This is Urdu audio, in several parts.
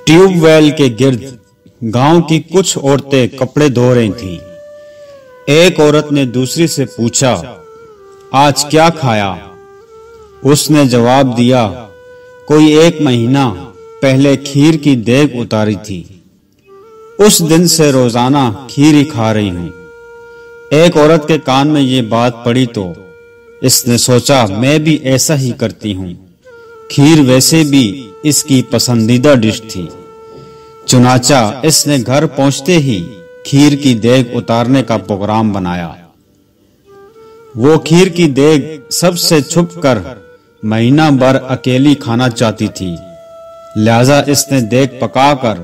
ٹیوب ویل کے گرد گاؤں کی کچھ عورتیں کپڑے دھو رہی تھیں۔ ایک عورت نے دوسری سے پوچھا، آج کیا کھایا؟ اس نے جواب دیا، کوئی 1 مہینہ پہلے کھیر کی دیگ اتاری تھی، اس دن سے روزانہ کھیر ہی کھا رہی ہوں۔ ایک عورت کے کان میں یہ بات پڑی تو اس نے سوچا، میں بھی ایسا ہی کرتی ہوں۔ کھیر ویسے بھی اس کی پسندیدہ ڈش تھی، چنانچہ اس نے گھر پہنچتے ہی کھیر کی دیگ اتارنے کا پروگرام بنایا۔ وہ کھیر کی دیگ سب سے چھپ کر مہینہ بھر اکیلی کھانا چاہتی تھی، لہذا اس نے دیگ پکا کر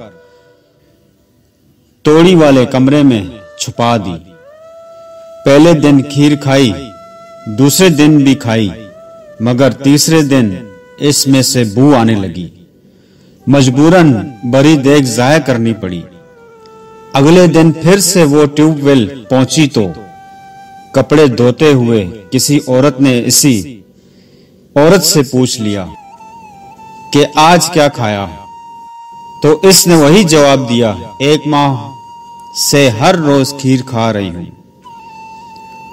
توڑی والے کمرے میں چھپا دی۔ پہلے دن کھیر کھائی، دوسرے دن بھی کھائی، مگر تیسرے دن اس میں سے بو آنے لگی۔ مجبوراً بری دیگ ضائع کرنی پڑی۔ اگلے دن پھر سے وہ ٹیوب ویل پہنچی تو کپڑے دھوتے ہوئے کسی عورت نے اسی عورت سے پوچھ لیا کہ آج کیا کھایا؟ تو اس نے وہی جواب دیا، 1 ماہ سے ہر روز کھیر کھا رہی ہوں۔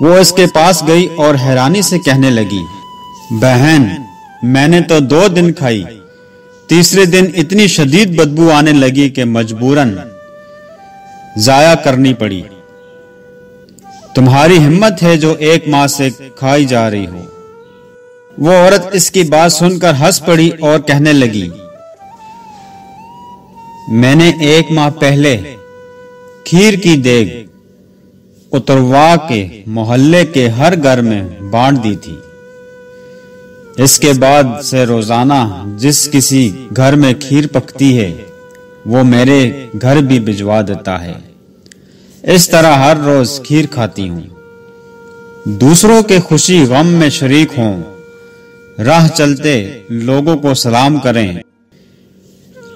وہ اس کے پاس گئی اور حیرانی سے کہنے لگی، بہن، میں نے تو 2 دن کھائی، تیسرے دن اتنی شدید بدبو آنے لگی کہ مجبوراً ضائع کرنی پڑی۔ تمہاری ہمت ہے جو 1 ماہ سے کھائی جا رہی ہو۔ وہ عورت اس کی بات سن کر ہنس پڑی اور کہنے لگی، میں نے 1 ماہ پہلے کھیر کی دیگ اتروا کے محلے کے ہر گھر میں بانٹ دی تھی۔ اس کے بعد سے روزانہ جس کسی گھر میں کھیر پکتی ہے وہ میرے گھر بھی بھجوا دیتا ہے۔ اس طرح ہر روز کھیر کھاتی ہوں۔ دوسروں کے خوشی غم میں شریک ہوں، راہ چلتے لوگوں کو سلام کریں،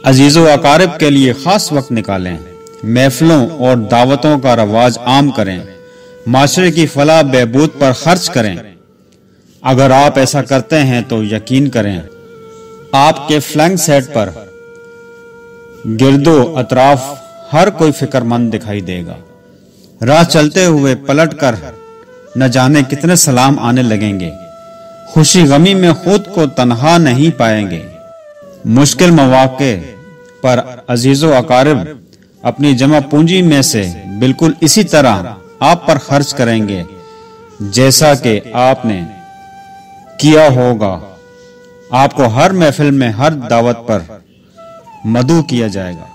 عزیز و اقارب کے لیے خاص وقت نکالیں، محفلوں اور دعوتوں کا رواج عام کریں، معاشرے کی فلاح بہبود پر خرچ کریں۔ اگر آپ ایسا کرتے ہیں تو یقین کریں آپ کے فلنگ سیٹ پر گرد و اطراف ہر کوئی فکر مند دکھائی دے گا۔ راہ چلتے ہوئے پلٹ کر نہ جانے کتنے سلام آنے لگیں گے۔ خوشی غمی میں خود کو تنہا نہیں پائیں گے۔ مشکل مواقع پر عزیز و اقارب اپنی جمع پونجی میں سے بالکل اسی طرح آپ پر خرچ کریں گے جیسا کہ آپ نے کیا ہوگا۔ آپ کو ہر محفل میں، ہر دعوت پر مدعو کیا جائے گا۔